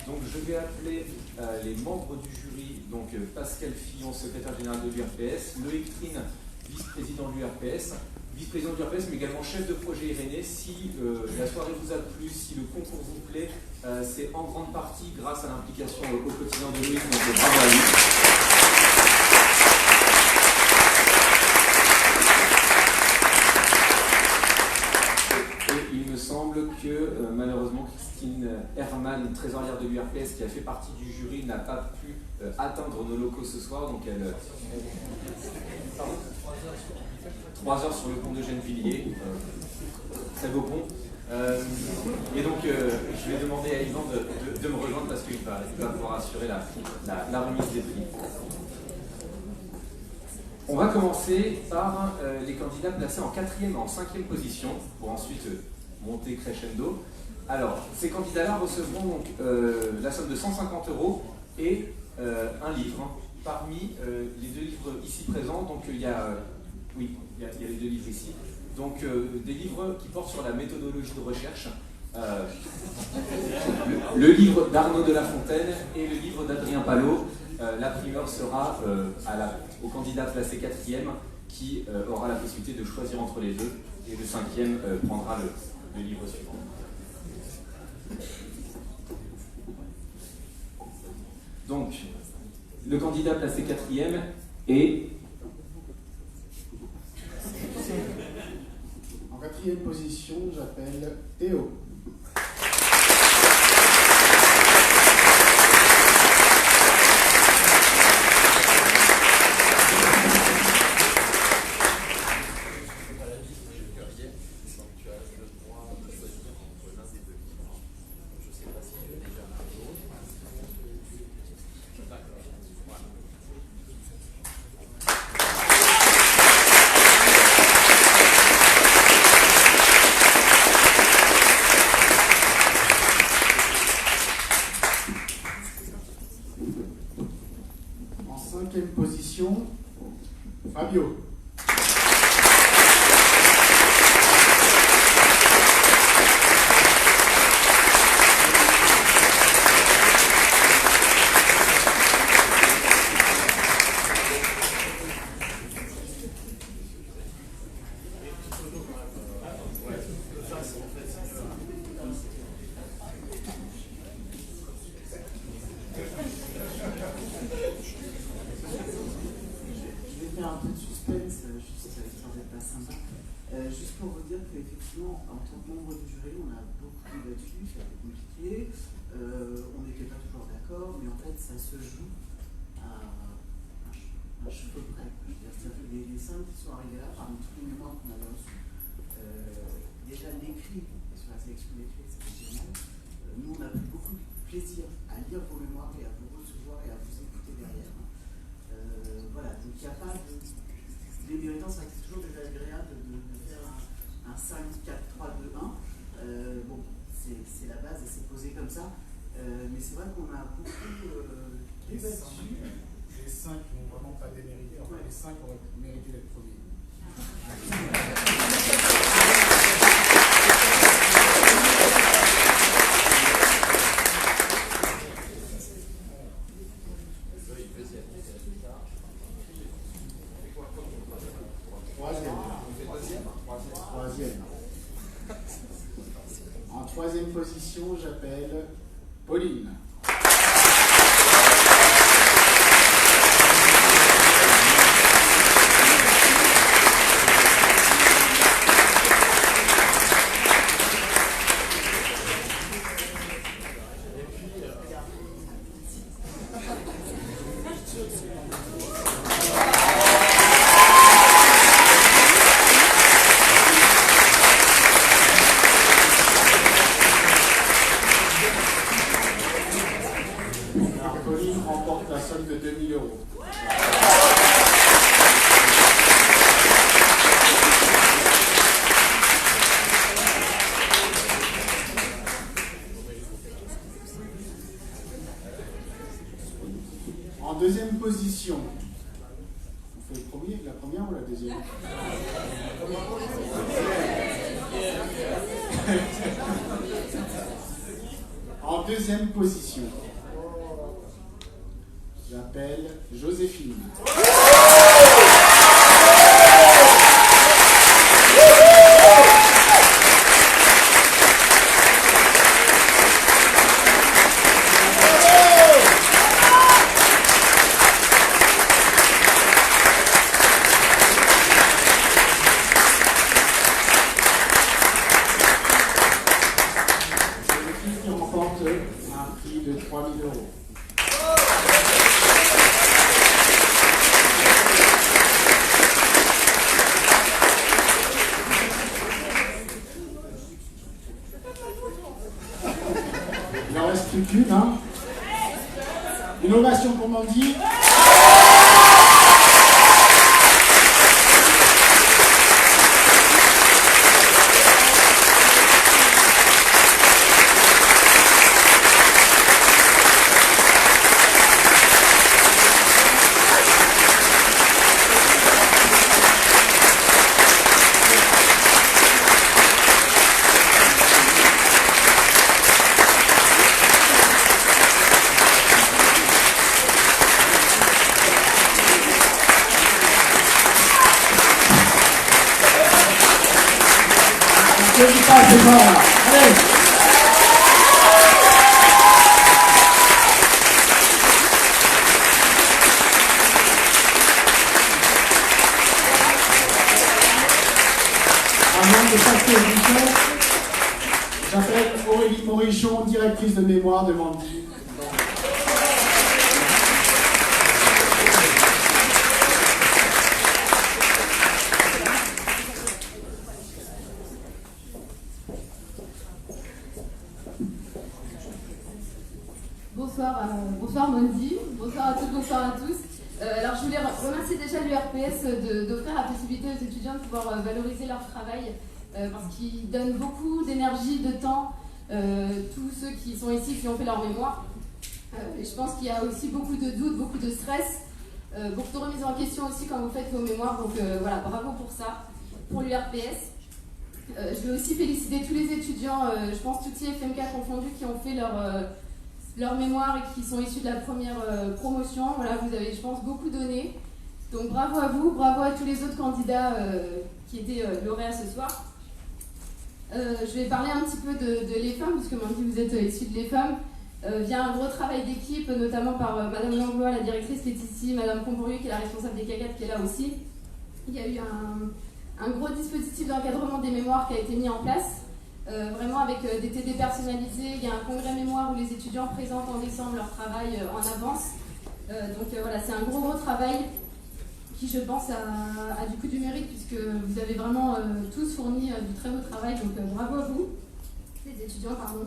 Donc je vais appeler les membres du jury, donc Pascal Fillon, secrétaire général de l'URPS, Loïc Trine, vice-président de l'URPS, vice-président de l'URPS, mais également chef de projet Irénée. Si la soirée vous a plu, si le concours vous plaît, c'est en grande partie grâce à l'implication au quotidien de Loïc, donc bravo à lui. Il me semble que malheureusement Christine Herman, trésorière de l'URPS, qui a fait partie du jury, n'a pas pu atteindre nos locaux ce soir. Donc elle... Pardon ? 3 heures sur le pont de Gennevilliers, très beau pont. Et donc je vais demander à Yvan de me rejoindre parce qu'il va pouvoir assurer la remise des prix. On va commencer par les candidats placés en 4e et en 5e position, pour ensuite monter crescendo. Alors, ces candidats-là recevront donc la somme de 150 € et un livre, parmi les 2 livres ici présents. Donc il y a les 2 livres ici. Donc des livres qui portent sur la méthodologie de recherche. Le livre d'Arnaud de la Fontaine et le livre d'Adrien Palot. La primeur sera au candidat placé 4e qui aura la possibilité de choisir entre les deux, et le 5e prendra le livre suivant. Donc, le candidat placé 4e est... En 4e position, j'appelle Théo. Position, Fabio. Juste pour vous dire qu'effectivement, en tant que membre du jury, on a beaucoup débattu, ça a été compliqué, on n'était pas toujours d'accord, mais en fait, ça se joue à un cheveu près. C'est-à-dire les 5 qui sont arrivés là, parmi tous les mémoires qu'on avait reçus, déjà l'écrit sur la sélection d'écrits, c'était génial. Nous, on a pris beaucoup de plaisir à lire vos mémoires et à vous recevoir et à vous écouter derrière. Voilà, donc il n'y a pas de... Les méritants, c'est toujours désagréable de faire un 5, 4, 3, 2, 1. Bon, c'est la base et c'est posé comme ça. Mais c'est vrai qu'on a beaucoup débattu. Les 5 n'ont vraiment pas démérité. En fait, les 5 auraient mérité d'être premiers. En 3e position, j'appelle Pauline. Pauline remporte la somme de 2 000 €. En 2e position, on fait la première ou la deuxième? En deuxième position, j'appelle Joséphine. Qui remporte un prix de 3 000 €. Il en reste plus qu'une, hein. Une ovation pour Mandy. Je dis pas, c'est pas là. Allez. Avant de passer au bouton, j'appelle Aurélie Morichon, directrice de mémoire de Mandy. Bonsoir Mandy, bonsoir à toutes, bonsoir à tous. Alors je voulais remercier déjà l'URPS d'offrir la possibilité aux étudiants de pouvoir valoriser leur travail parce qu'ils donnent beaucoup d'énergie, de temps, tous ceux qui sont ici, qui ont fait leur mémoire. Et je pense qu'il y a aussi beaucoup de doutes, beaucoup de stress, beaucoup de remise en question aussi quand vous faites vos mémoires. Donc voilà, bravo pour ça, pour l'URPS. Je veux aussi féliciter tous les étudiants, je pense tous les FMK confondus, qui ont fait leur mémoire et qui sont issus de la première promotion. Voilà, vous avez, je pense, beaucoup donné. Donc bravo à vous, bravo à tous les autres candidats qui étaient lauréats ce soir. Je vais parler un petit peu de l'EFAM, puisque Mandy, vous êtes issus de l'EFAM. Via un gros travail d'équipe, notamment par Madame Langlois, la directrice qui est ici, Madame Combourieux, qui est la responsable des CACAT, qui est là aussi. Il y a eu un gros dispositif d'encadrement des mémoires qui a été mis en place. Vraiment avec des TD personnalisés. Il y a un congrès mémoire où les étudiants présentent en décembre leur travail en avance. Donc voilà, c'est un gros travail qui, je pense, a du coup du mérite, puisque vous avez vraiment tous fourni du très beau travail. Donc bravo à vous, les étudiants, pardon.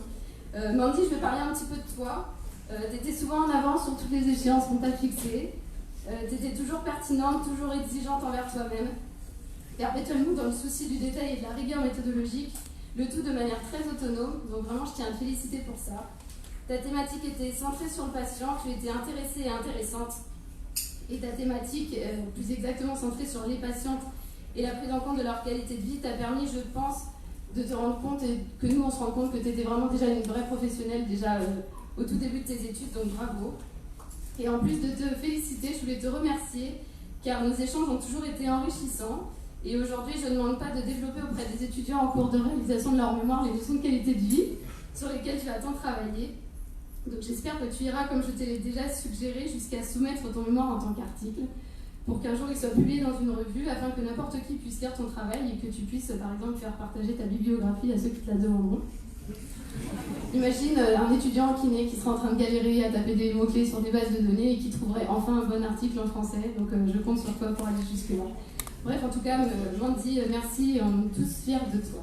Mandy, je vais parler un petit peu de toi. Tu étais souvent en avance sur toutes les échéances qu'on t'a fixées. Tu étais toujours pertinente, toujours exigeante envers toi-même. Perpétuellement dans le souci du détail et de la rigueur méthodologique. Le tout de manière très autonome, donc vraiment je tiens à te féliciter pour ça. Ta thématique était centrée sur le patient, tu étais intéressée et intéressante. Et ta thématique, plus exactement centrée sur les patientes et la prise en compte de leur qualité de vie, t'a permis, je pense, de te rendre compte, et que nous on se rend compte que tu étais vraiment déjà une vraie professionnelle, déjà au tout début de tes études, donc bravo. Et en plus de te féliciter, je voulais te remercier, car nos échanges ont toujours été enrichissants. Et aujourd'hui, je ne manque pas de développer auprès des étudiants en cours de réalisation de leur mémoire les notions de qualité de vie sur lesquelles tu vas tant travailler. Donc j'espère que tu iras, comme je te l'ai déjà suggéré, jusqu'à soumettre ton mémoire en tant qu'article pour qu'un jour il soit publié dans une revue afin que n'importe qui puisse lire ton travail et que tu puisses, par exemple, faire partager ta bibliographie à ceux qui te la demanderont. Imagine un étudiant en kiné qui serait en train de galérer à taper des mots-clés sur des bases de données et qui trouverait enfin un bon article en français. Donc je compte sur toi pour aller jusque-là. Bref, en tout cas, Mandy, merci, on est tous fiers de toi.